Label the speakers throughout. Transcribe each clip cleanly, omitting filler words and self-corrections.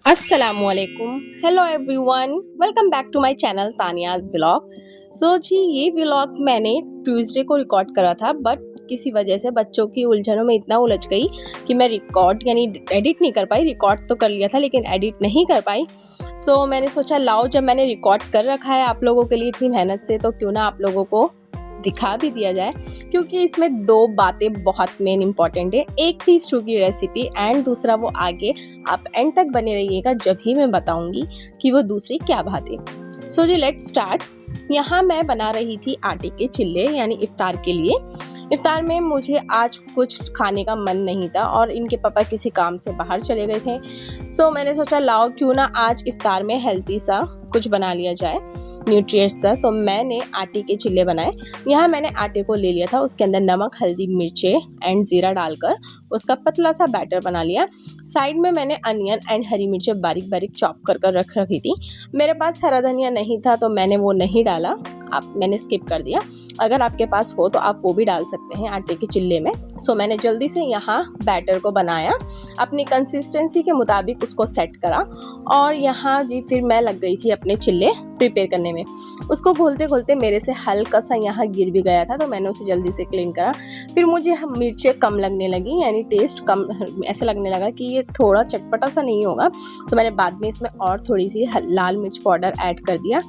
Speaker 1: असलकुम, hello everyone, welcome back to my channel Taniya's vlog. जी ये व्लॉग मैंने ट्यूसडे को रिकॉर्ड करा था, बट किसी वजह से बच्चों की उलझनों में इतना उलझ गई कि मैं रिकॉर्ड यानी एडिट नहीं कर पाई। रिकॉर्ड तो कर लिया था लेकिन एडिट नहीं कर पाई। मैंने सोचा लाओ, जब मैंने रिकॉर्ड कर रखा है आप लोगों के लिए इतनी मेहनत से, तो क्यों ना आप लोगों को दिखा भी दिया जाए, क्योंकि इसमें दो बातें बहुत मेन इंपॉर्टेंट है। एक थी स्टू की रेसिपी एंड दूसरा वो आगे आप एंड तक बने रहिएगा, जब ही मैं बताऊंगी कि वो दूसरी क्या बात है। जी लेट्स स्टार्ट। यहाँ मैं बना रही थी आटे के चिल्ले यानी इफ्तार के लिए। इफ्तार में मुझे आज कुछ खाने का मन नहीं था और इनके पापा किसी काम से बाहर चले गए थे। मैंने सोचा लाओ क्यों ना आज इफ्तार में हेल्थी सा कुछ बना लिया जाए, न्यूट्रिएंट्स था। तो मैंने आटे के चिल्ले बनाए। यहाँ मैंने आटे को ले लिया था, उसके अंदर नमक, हल्दी, मिर्चे एंड ज़ीरा डालकर उसका पतला सा बैटर बना लिया। साइड में मैंने अनियन एंड हरी मिर्चें बारीक बारीक चॉप कर रख रखी थी। मेरे पास हरा धनिया नहीं था तो मैंने वो नहीं डाला, मैंने स्किप कर दिया। अगर आपके पास हो तो आप वो भी डाल सकते हैं आटे के चिल्ले में। मैंने जल्दी से यहाँ बैटर को बनाया, अपनी कंसिस्टेंसी के मुताबिक उसको सेट करा और यहाँ जी फिर मैं लग गई थी अपने चिल्ले प्रिपेयर करने में। उसको घोलते घोलते मेरे से हल्का सा यहाँ गिर भी गया था, तो मैंने उसे जल्दी से क्लीन करा। फिर मुझे मिर्चें कम लगने लगी, यानी टेस्ट कम, ऐसा लगने लगा कि ये थोड़ा चटपटा सा नहीं होगा। तो मैंने बाद में इसमें और थोड़ी सी लाल मिर्च पाउडर ऐड कर दिया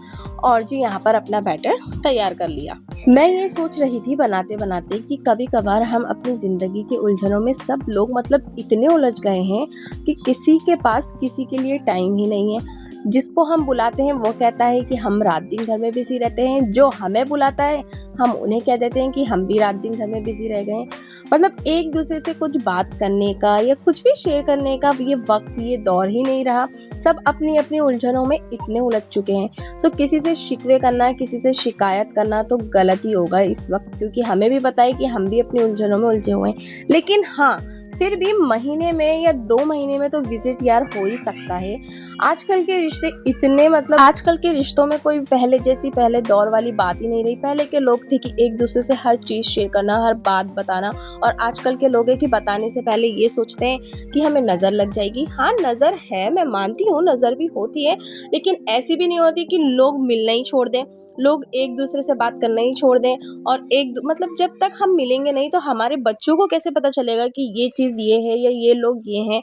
Speaker 1: और जी यहाँ पर अपना बैटर तैयार कर लिया। मैं ये सोच रही थी बनाते बनाते कि कभी कभार हम अपनी ज़िंदगी की उलझनों में सब लोग मतलब इतने उलझ गए हैं कि किसी के पास किसी के लिए टाइम ही नहीं है। जिसको हम बुलाते हैं वो कहता है कि हम रात दिन घर में बिजी रहते हैं, जो हमें बुलाता है हम उन्हें कह देते हैं कि हम भी रात दिन घर में बिजी रह गए। मतलब एक दूसरे से कुछ बात करने का या कुछ भी शेयर करने का ये वक्त, ये दौर ही नहीं रहा। सब अपनी अपनी उलझनों में इतने उलझ चुके हैं। किसी से शिकवे करना, किसी से शिकायत करना तो गलत ही होगा इस वक्त, क्योंकि हमें भी पता है कि हम भी अपनी उलझनों में उलझे हुए हैं। लेकिन हाँ, फिर भी महीने में या 2 महीने में तो विजिट यार हो ही सकता है। आजकल के रिश्ते इतने, मतलब आजकल के रिश्तों में कोई पहले जैसी, पहले दौर वाली बात ही नहीं रही। पहले के लोग थे कि एक दूसरे से हर चीज़ शेयर करना, हर बात बताना, और आजकल के लोग हैं कि बताने से पहले ये सोचते हैं कि हमें नज़र लग जाएगी। हाँ नज़र है, मैं मानती हूँ नज़र भी होती है, लेकिन ऐसी भी नहीं होती कि लोग मिलना ही छोड़ दें, लोग एक दूसरे से बात करना ही छोड़ दें। और मतलब जब तक हम मिलेंगे नहीं तो हमारे बच्चों को कैसे पता चलेगा कि ये चीज़ ये है या ये लोग ये हैं।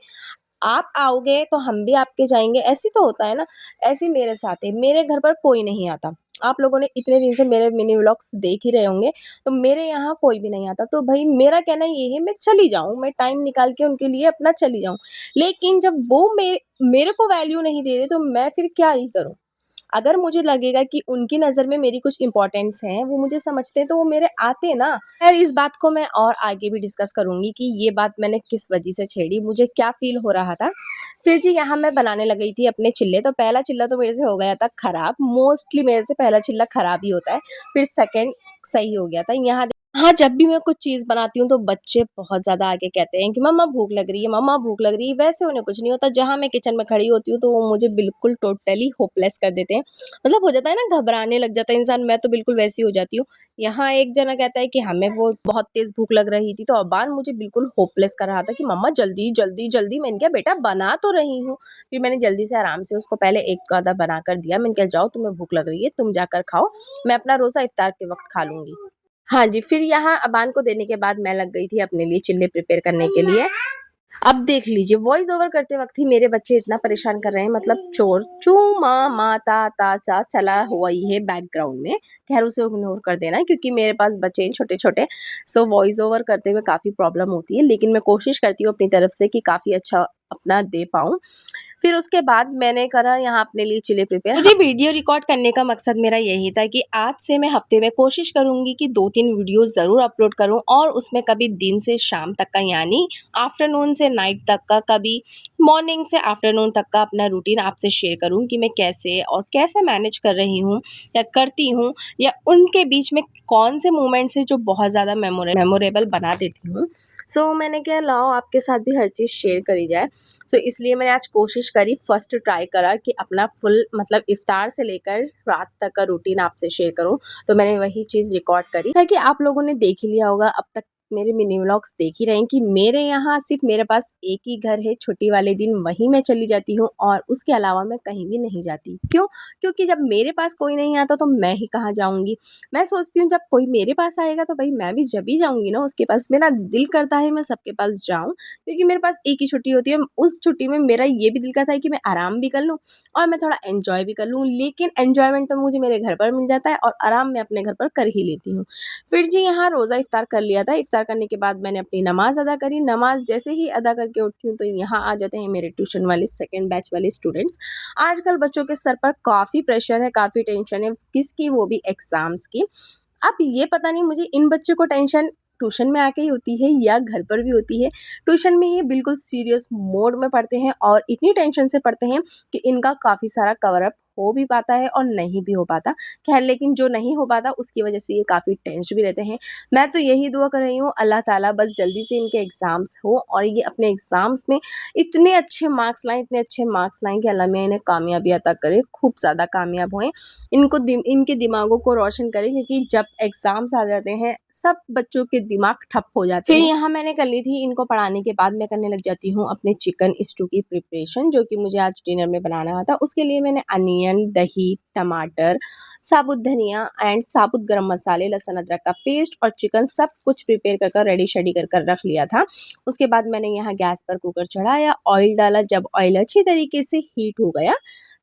Speaker 1: आप आओगे तो हम भी आपके जाएंगे, ऐसी तो होता है ना। ऐसे मेरे साथ है, मेरे घर पर कोई नहीं आता। आप लोगों ने इतने दिन से मेरे मिनी व्लॉग्स देख ही रहे होंगे, तो मेरे यहाँ कोई भी नहीं आता। तो भाई मेरा कहना ये है, मैं चली जाऊँ, मैं टाइम निकाल के उनके लिए अपना चली जाऊँ। लेकिन जब वो मेरे को वैल्यू नहीं दे रहे तो मैं फिर क्या ही करूँ। अगर मुझे लगेगा कि उनकी नज़र में मेरी कुछ इंपॉर्टेंस है, वो मुझे समझते हैं, तो वो मेरे आते ना। खैर इस बात को मैं और आगे भी डिस्कस करूंगी कि ये बात मैंने किस वजह से छेड़ी, मुझे क्या फील हो रहा था। फिर जी यहाँ मैं बनाने लगी थी अपने चिल्ले। तो पहला चिल्ला तो मेरे से हो गया था खराब, मोस्टली मेरे से पहला चिल्ला खराब ही होता है। फिर सेकंड सही हो गया था। यहाँ हाँ, जब भी मैं कुछ चीज़ बनाती हूँ तो बच्चे बहुत ज़्यादा आगे कहते हैं कि मम्मा भूख लग रही है, मम्मा भूख लग रही है। वैसे उन्हें कुछ नहीं होता। जहाँ मैं किचन में खड़ी होती हूँ तो वो मुझे बिल्कुल टोटली होपलेस कर देते हैं। मतलब हो जाता है ना, घबराने लग जाता है इंसान। मैं तो बिल्कुल वैसी हो जाती हूँ। यहाँ एक जना कहता है कि हमें वो बहुत तेज़ भूख लग रही थी, तो अबान मुझे बिल्कुल होपलेस कर रहा था कि मम्मा जल्दी जल्दी जल्दी। मैंने कहा बेटा बना तो रही हूँ। फिर मैंने जल्दी से आराम से उसको पहले एक आधा बना कर दिया। मैंने कहा जाओ, तुम्हें भूख लग रही है, तुम जाकर खाओ, मैं अपना रोज़ा इफ्तार के वक्त खा लूंगी। हाँ जी, फिर यहाँ अबान को देने के बाद मैं लग गई थी अपने लिए चिल्ले प्रिपेयर करने के लिए। अब देख लीजिए, वॉइस ओवर करते वक्त ही मेरे बच्चे इतना परेशान कर रहे हैं, मतलब चोर चू मा मा ता ता चा चला हुआ ही है बैकग्राउंड में। खैर उसे इग्नोर कर देना, क्योंकि मेरे पास बच्चे हैं छोटे छोटे। वॉइस ओवर करते हुए काफ़ी प्रॉब्लम होती है, लेकिन मैं कोशिश करती हूँ अपनी तरफ से कि काफ़ी अच्छा अपना दे पाऊँ। फिर उसके बाद मैंने करा यहाँ अपने लिए चिल्ले प्रिपेयर। मुझे वीडियो रिकॉर्ड करने का मकसद मेरा यही था कि आज से मैं हफ्ते में कोशिश करूँगी कि 2-3 वीडियो ज़रूर अपलोड करूँ, और उसमें कभी दिन से शाम तक का यानी आफ्टरनून से नाइट तक का, कभी मॉर्निंग से आफ्टरनून तक का अपना रूटीन आपसे शेयर करूँ कि मैं कैसे और कैसे मैनेज कर रही हूँ या करती हूँ, या उनके बीच में कौन से मोमेंट्स हैं जो बहुत ज़्यादा मेमोरेबल बना देती हूँ। मैंने क्या लाओ आपके साथ भी हर चीज़ शेयर करी जाए। इसलिए मैंने आज कोशिश करी, फर्स्ट ट्राई करा कि अपना फुल मतलब इफ्तार से लेकर रात तक का रूटीन आपसे शेयर करूं। तो मैंने वही चीज़ रिकॉर्ड करी ताकि आप लोगों ने देख ही लिया होगा अब तक मेरे मिनी व्लॉग्स देख ही रहे हैं कि मेरे यहाँ सिर्फ मेरे पास एक ही घर है, छुट्टी वाले दिन वहीं मैं चली जाती हूँ और उसके अलावा मैं कहीं भी नहीं जाती। क्यों? क्योंकि जब मेरे पास कोई नहीं आता तो मैं ही कहाँ जाऊँगी। मैं सोचती हूँ जब कोई मेरे पास आएगा तो भाई मैं भी जब ही जाऊँगी ना उसके पास। मेरा दिल करता है मैं सबके पास जाऊँ, क्योंकि मेरे पास एक ही छुट्टी होती है। उस छुट्टी में मेरा ये भी दिल करता है कि मैं आराम भी कर लूँ और मैं थोड़ा एन्जॉय भी कर लूँ। लेकिन एन्जॉयमेंट तो मुझे मेरे घर पर मिल जाता है और आराम मैं अपने घर पर कर ही लेती हूँ। फिर जी यहाँ रोज़ा इफ्तार कर लिया था। इफ्तार करने के बाद मैंने अपनी नमाज़ अदा करी। नमाज़ जैसे ही अदा करके उठती हूँ तो यहाँ आ जाते हैं मेरे ट्यूशन वाले सेकंड बैच वाले स्टूडेंट्स। आजकल बच्चों के सर पर काफ़ी प्रेशर है, काफ़ी टेंशन है, किसकी? वो भी एग्ज़ाम्स की। अब ये पता नहीं मुझे इन बच्चों को टेंशन ट्यूशन में आके ही होती है या घर पर भी होती है। ट्यूशन में ये बिल्कुल सीरियस मोड में पढ़ते हैं और इतनी टेंशन से पढ़ते हैं कि इनका काफ़ी सारा कवर अप हो भी पाता है और नहीं भी हो पाता। ख़ैर लेकिन जो नहीं हो पाता उसकी वजह से ये काफ़ी टेंस्ड भी रहते हैं। मैं तो यही दुआ कर रही हूँ अल्लाह ताला बस जल्दी से इनके एग्ज़ाम्स हो और ये अपने एग्ज़ाम्स में इतने अच्छे मार्क्स लाएँ, इतने अच्छे मार्क्स लाएँ कि अल्लाह मियाँ इन्हें कामयाबी अता करे, खूब ज़्यादा कामयाब होएँ। इनके दिमागों को रोशन करें, क्योंकि जब एग्ज़ाम्स आ जाते हैं सब बच्चों के दिमाग ठप हो जाते हैं। फिर यहाँ मैंने कर ली थी इनको पढ़ाने के बाद मैं करने लग जाती हूँ अपने चिकन स्टू की प्रिपरेशन, जो कि मुझे आज डिनर में बनाना था। उसके लिए मैंने अनियन, दही, टमाटर, साबुत धनिया एंड साबुत गरम मसाले, लहसुन अदरक का पेस्ट और चिकन सब कुछ प्रिपेयर कर कर रेडी शेडी कर कर रख लिया था। उसके बाद मैंने यहाँ गैस पर कुकर चढ़ाया, ऑयल डाला। जब ऑयल अच्छी तरीके से हीट हो गया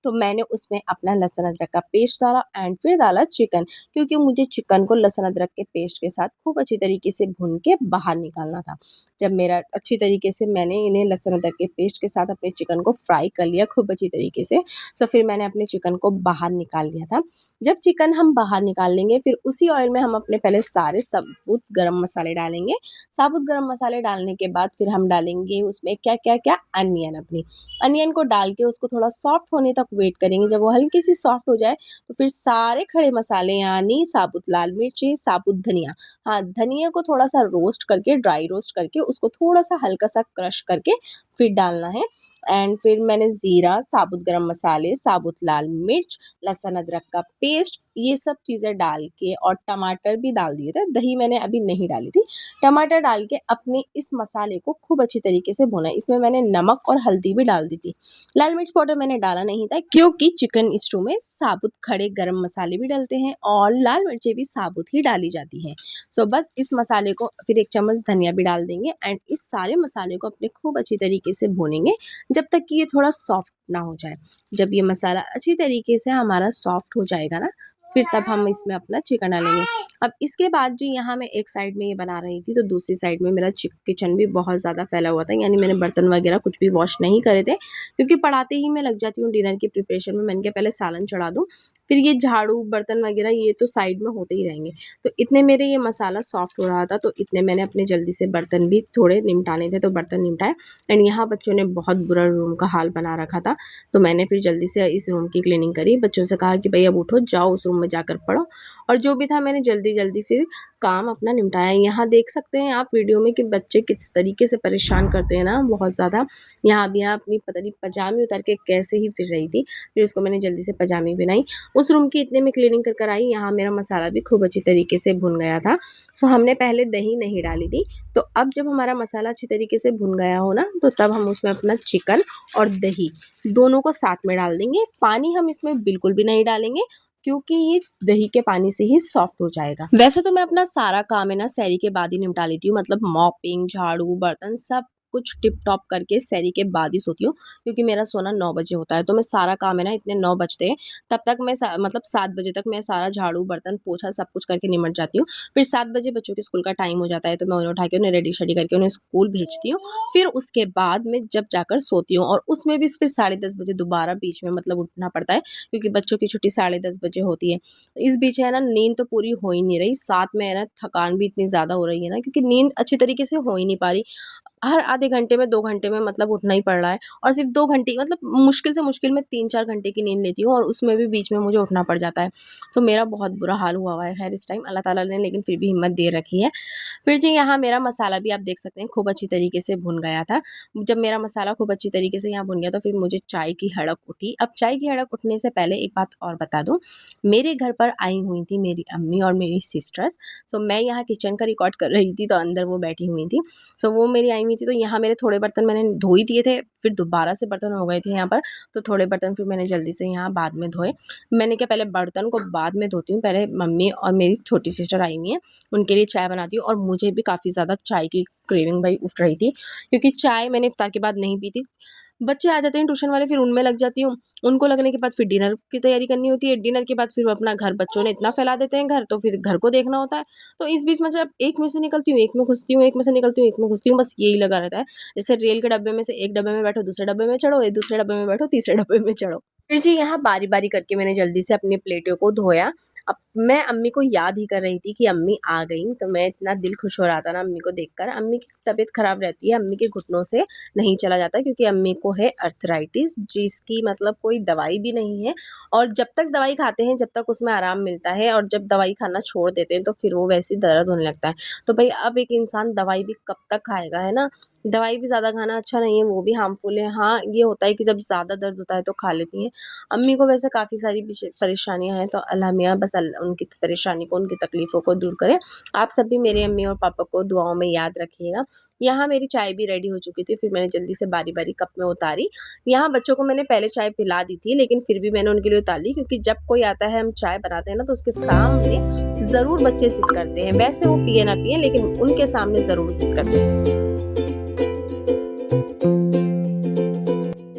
Speaker 1: तो मैंने उसमें अपना लहसुन अदरक का पेस्ट डाला एंड फिर डाला चिकन, क्योंकि मुझे चिकन को लहसुन अदरक के पेस्ट के साथ खूब अच्छी तरीके से भून के बाहर निकालना था। जब मेरा अच्छी तरीके से मैंने इन्हें लहसुन अदरक के पेस्ट के साथ अपने चिकन को फ्राई कर लिया खूब अच्छी तरीके से, तो फिर मैंने अपने चिकन को बाहर निकाल लिया था। जब चिकन हम बाहर निकाल लेंगे फिर उसी ऑयल में हम अपने पहले सारे साबुत गरम मसाले डालेंगे। साबुत गरम मसाले डालने के बाद फिर हम डालेंगे उसमें क्या अनियन। अपनी अनियन को डाल के उसको थोड़ा सॉफ्ट होने तक वेट करेंगे। जब वो हल्की सी सॉफ्ट हो जाए तो फिर सारे खड़े मसाले यानी साबुत लाल मिर्ची, साबुत धनिया, हाँ धनिया को थोड़ा सा रोस्ट करके, ड्राई रोस्ट करके उसको थोड़ा सा हल्का सा क्रश करके फिर डालना है। एंड फिर मैंने ज़ीरा, साबुत गरम मसाले, साबुत लाल मिर्च, लहसुन अदरक का पेस्ट ये सब चीज़ें डाल के और टमाटर भी डाल दिए थे। दही मैंने अभी नहीं डाली थी। टमाटर डाल के अपने इस मसाले को खूब अच्छी तरीके से भुना। इसमें मैंने नमक और हल्दी भी डाल दी थी। लाल मिर्च पाउडर मैंने डाला नहीं था, क्योंकि चिकन स्टू में साबुत खड़े गरम मसाले भी डलते हैं और लाल मिर्चें भी साबुत ही डाली जाती हैं। सो बस इस मसाले को फिर 1 चम्मच धनिया भी डाल देंगे एंड इस सारे मसाले को अपने खूब अच्छी तरीके से भूनेंगे जब तक कि ये थोड़ा सॉफ्ट ना हो जाए। जब ये मसाला अच्छी तरीके से हमारा सॉफ्ट हो जाएगा ना, फिर तब हम इसमें अपना चिकन डालेंगे। अब इसके बाद जी यहाँ मैं एक साइड में ये बना रही थी तो दूसरी साइड में मेरा किचन भी बहुत ज़्यादा फैला हुआ था, यानी मैंने बर्तन वगैरह कुछ भी वॉश नहीं करे थे, क्योंकि पढ़ाते ही मैं लग जाती हूँ डिनर की प्रिपरेशन में। मैंने कहा पहले सालन चढ़ा दूँ, फिर ये झाड़ू बर्तन वगैरह ये तो साइड में होते ही रहेंगे। तो इतने मेरे ये मसाला सॉफ्ट हो रहा था तो इतने मैंने अपने जल्दी से बर्तन भी थोड़े निपटाने थे तो बर्तन निपटाए। एंड यहाँ बच्चों ने बहुत बुरा रूम का हाल बना रखा था तो मैंने फिर जल्दी से इस रूम की क्लीनिंग करी। बच्चों से कहा कि भाई अब उठो, जाओ उस रूम में जाकर पढ़ो, और जो भी था मैंने जल्दी जल्दी फिर काम अपना निपटाया। यहाँ देख सकते हैं आप वीडियो में कि बच्चे किस तरीके से परेशान करते हैं ना, बहुत ज़्यादा। यहाँ भी यहाँ अपनी पता नहीं पजामी उतार के कैसे ही फिर रही थी, फिर उसको मैंने जल्दी से पजामी बनाई। उस रूम की इतने में क्लीनिंग कर कर आई। यहाँ मेरा मसाला भी खूब अच्छी तरीके से भुन गया था। सो हमने पहले दही नहीं डाली थी, तो अब जब हमारा मसाला अच्छी तरीके से भुन गया हो ना, तो तब हम उसमें अपना चिकन और दही दोनों को साथ में डाल देंगे। पानी हम इसमें बिल्कुल भी नहीं डालेंगे, क्योंकि ये दही के पानी से ही सॉफ्ट हो जाएगा। वैसे तो मैं अपना सारा काम है ना सहरी के बाद ही निपटा लेती हूँ, मतलब मॉपिंग, झाड़ू, बर्तन सब कुछ टिप टॉप करके सहरी के बाद ही सोती हूँ, क्योंकि मेरा सोना 9 बजे होता है। तो मैं सारा काम है ना इतने 9 बजते हैं तब तक मैं मतलब 7 बजे तक मैं सारा झाड़ू, बर्तन, पोछा सब कुछ करके निमट जाती हूँ। फिर 7 बजे बच्चों के स्कूल का टाइम हो जाता है तो मैं उन्हें उठा के उन्हें रेडी शेडी करके उन्हें स्कूल भेजती हूँ। फिर उसके बाद मैं जब जाकर सोती हूँ, और उसमें भी फिर 10:30 बजे दोबारा बीच में मतलब उठना पड़ता है, क्योंकि बच्चों की छुट्टी 10:30 बजे होती है। इस बीच है ना नींद तो पूरी हो ही नहीं रही, साथ में है ना थकान भी इतनी ज़्यादा हो रही है ना, क्योंकि नींद अच्छी तरीके से हो ही नहीं पा रही। हर आधे घंटे में 2 घंटे में मतलब उठना ही पड़ रहा है, और सिर्फ 2 घंटे मतलब मुश्किल से मुश्किल में 3-4 घंटे की नींद लेती हूँ, और उसमें भी बीच में मुझे उठना पड़ जाता है। तो मेरा बहुत बुरा हाल हुआ हुआ है खैर इस टाइम, अल्लाह ताला ने लेकिन फिर भी हिम्मत दे रखी है। फिर जी यहाँ मेरा मसाला भी आप देख सकते हैं खूब अच्छी तरीके से भुन गया था। जब मेरा मसाला खूब अच्छी तरीके से यहाँ भुन गया तो फिर मुझे चाय की हड़क उठी। अब चाय की हड़क उठने से पहले एक बात और बता दूँ, मेरे घर पर आई हुई थी मेरी अम्मी और मेरी सिस्टर्स। सो मैं यहाँ किचन का रिकॉर्ड कर रही थी तो अंदर वो बैठी हुई थी। सो वो मेरी आई हुई थी, तो यहाँ मेरे थोड़े बर्तन मैंने धो ही दिए थे, फिर दोबारा से बर्तन हो गए थे यहाँ पर, तो थोड़े बर्तन फिर मैंने जल्दी से यहाँ बाद में धोए। मैंने क्या पहले बर्तन को बाद में धोती हूँ, पहले मम्मी और मेरी छोटी सिस्टर आई हुई हैं, उनके लिए चाय बनाती हूँ, और मुझे भी काफ़ी ज़्यादा चाय की क्रेविंग भाई उठ रही थी, क्योंकि चाय मैंने इफ्तार के बाद नहीं पी थी। बच्चे आ जाते हैं ट्यूशन वाले, फिर उनमें लग जाती हूँ, उनको लगने के बाद फिर डिनर की तैयारी करनी होती है, डिनर के बाद फिर अपना घर, बच्चों ने इतना फैला देते हैं घर, तो फिर घर को देखना होता है। तो इस बीच में जब एक में से निकलती हूँ, एक में घुसती हूँ, एक में से निकलती हूँ, एक में घुसती हूँ, बस यही लगा रहता है। जैसे रेल के डब्बे में से एक डब्बे में बैठो, दूसरे डब्बे में चढ़ो, दूसरे डब्बे में बैठो, तीसरे डब्बे में चढ़ो। फिर जी यहाँ बारी-बारी करके मैंने जल्दी से अपनी प्लेटों को धोया। अब मैं अम्मी को याद ही कर रही थी कि अम्मी आ गईं, तो मैं इतना दिल खुश हो रहा था ना अम्मी को देखकर। अम्मी की तबीयत ख़राब रहती है, अम्मी के घुटनों से नहीं चला जाता, क्योंकि अम्मी को है अर्थराइटिस, जिसकी मतलब कोई दवाई भी नहीं है, और जब तक दवाई खाते हैं, जब तक उसमें आराम मिलता है, और जब दवाई खाना छोड़ देते हैं तो फिर वो वैसे ही दर्द होने लगता है। तो भई अब एक इंसान दवाई भी कब तक खाएगा, है ना? दवाई भी ज़्यादा खाना अच्छा नहीं है, वो भी हार्मफुल है। हाँ, ये होता है कि जब ज़्यादा दर्द होता है तो खा लेती हैं। अम्मी को वैसे काफ़ी सारी परेशानियाँ हैं, तो अल्लाह मियाँ बस उनकी परेशानी को, उनकी तकलीफ़ों को दूर करे। आप सब भी मेरे अम्मी और पापा को दुआओं में याद रखिएगा। यहाँ मेरी चाय भी रेडी हो चुकी थी, फिर मैंने जल्दी से बारी-बारी कप में उतारी। यहाँ बच्चों को मैंने पहले चाय पिला दी थी, लेकिन फिर भी मैंने उनके लिए उतार ली, क्योंकि जब कोई आता है, हम चाय बनाते हैं ना, तो उसके सामने ज़रूर बच्चे ज़िद करते हैं। वैसे वो पिए ना पिएँ, लेकिन उनके सामने ज़रूर ज़िद करते हैं।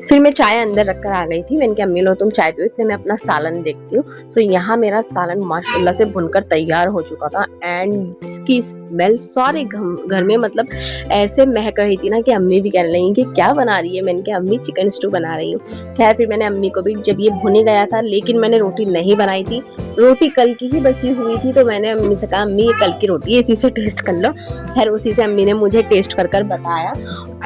Speaker 1: फिर मैं चाय अंदर रख कर आ गई थी। मैंने कहा अम्मी लो तुम चाय पियो, इतने मैं अपना सालन देखती हूँ। सो यहाँ मेरा सालन माशाल्लाह से भुनकर तैयार हो चुका था, एंड इसकी स्मेल सारे घर में मतलब ऐसे महक रही थी ना कि अम्मी भी कहने लगी कि क्या बना रही है। मैंने कहा अम्मी चिकन स्टू बना रही हूँ। खैर फिर मैंने अम्मी को भी, जब ये भुन ही गया था, लेकिन मैंने रोटी नहीं बनाई थी, रोटी कल की ही बची हुई थी, तो मैंने अम्मी से कहा अम्मी ये कल की रोटी है, इसी से टेस्ट कर लो। खैर उसी से अम्मी ने मुझे टेस्ट कर बताया,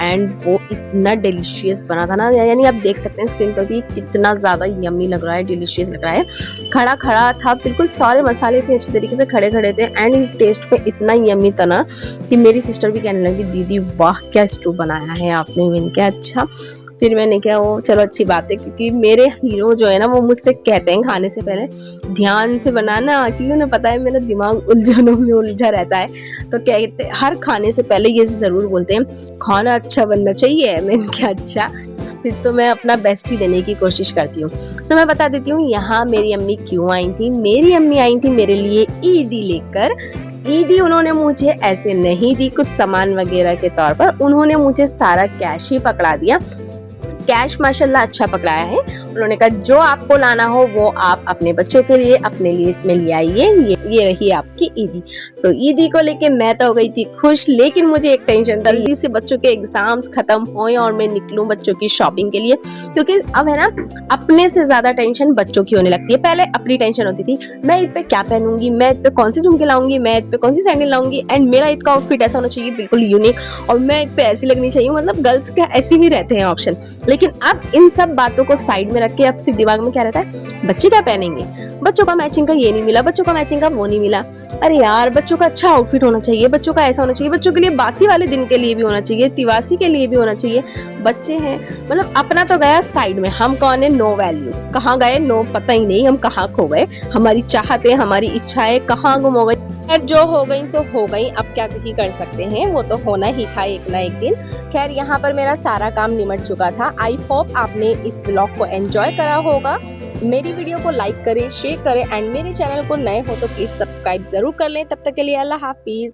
Speaker 1: एंड वो इतना डिलीशियस बना था ना, यानी आप देख सकते हैं स्क्रीन पर भी कितना ज़्यादा यम्मी लग रहा है, डिलीशियस लग रहा है। खड़ा खड़ा था बिल्कुल, सारे मसाले इतने अच्छी तरीके से खड़े खड़े थे, एंड टेस्ट पे इतना यम्मी था ना कि मेरी सिस्टर भी कहने लगी दीदी वाह क्या स्टू बनाया है आपने। मैंने कहा अच्छा। फिर मैंने क्या वो चलो अच्छी बात है, क्योंकि मेरे हीरो जो है ना वो मुझसे कहते हैं खाने से पहले ध्यान से बनाना, क्योंकि उन्हें पता है मेरा दिमाग उलझनों में उलझा रहता है, तो कहते हर खाने से पहले ये ज़रूर बोलते हैं खाना अच्छा बनना चाहिए। मैंने क्या अच्छा, फिर तो मैं अपना बेस्ट ही देने की कोशिश करती हूँ। सो मैं बता देती हूँ यहाँ मेरी अम्मी क्यों आई थी। मेरी अम्मी आई थी मेरे लिए ईदी लेकर। ईदी उन्होंने मुझे ऐसे नहीं दी कुछ सामान वगैरह के तौर पर, उन्होंने मुझे सारा कैश ही पकड़ा दिया। कैश माशाल्लाह अच्छा पकड़ाया है। उन्होंने कहा जो आपको लाना हो वो आप अपने बच्चों के लिए, अपने लिए इसमें ले आइए, ये रही आपकी ईदी। सो ईदी को लेके मैं तो हो गई थी खुश, लेकिन मुझे एक टेंशन था, जल्दी से बच्चों के एग्जाम्स खत्म होए और मैं निकलूं बच्चों की शॉपिंग के लिए, क्योंकि अब है ना अपने से ज्यादा टेंशन बच्चों की होने लगती है। पहले अपनी टेंशन होती थी, मैं ईद पे क्या पहनूंगी, मैं ईद पे कौन से झुमके लाऊंगी, मैं ईद पे कौन सी सैंडल लाऊंगी, एंड मेरा ईद का आउटफिट ऐसा होना चाहिए बिल्कुल यूनिक, और मैं ईद पे ऐसी लगनी चाहिए, मतलब गर्ल्स के ऐसे ही रहते हैं ऑप्शन। लेकिन अब इन सब बातों को साइड में रख के अब सिर्फ दिमाग में क्या रहता है, बच्चे क्या पहनेंगे, बच्चों का मैचिंग का ये नहीं मिला, बच्चों का मैचिंग का वो नहीं मिला। अरे यार बच्चों का अच्छा आउटफिट होना चाहिए, बच्चों का ऐसा होना चाहिए, बच्चों के लिए बासी वाले दिन के लिए भी होना चाहिए, तिवासी के लिए भी होना चाहिए। बच्चे हैं, मतलब अपना तो गया साइड में, हम कौन है, नो वैल्यू, कहाँ गए नो पता ही नहीं, हम कहाँ खो गए, हमारी चाहतें हमारी इच्छाएं कहाँ गुम हो गई। खैर जो हो गई सो हो गई, अब क्या ही कर सकते हैं, वो तो होना ही था एक ना एक दिन। खैर यहाँ पर मेरा सारा काम निमट चुका था। आई होप आपने इस व्लॉग को एंजॉय करा होगा। मेरी वीडियो को लाइक करें, शेयर करें, एंड मेरे चैनल को नए हो तो प्लीज सब्सक्राइब जरूर कर लें। तब तक के लिए अल्लाह हाफिज।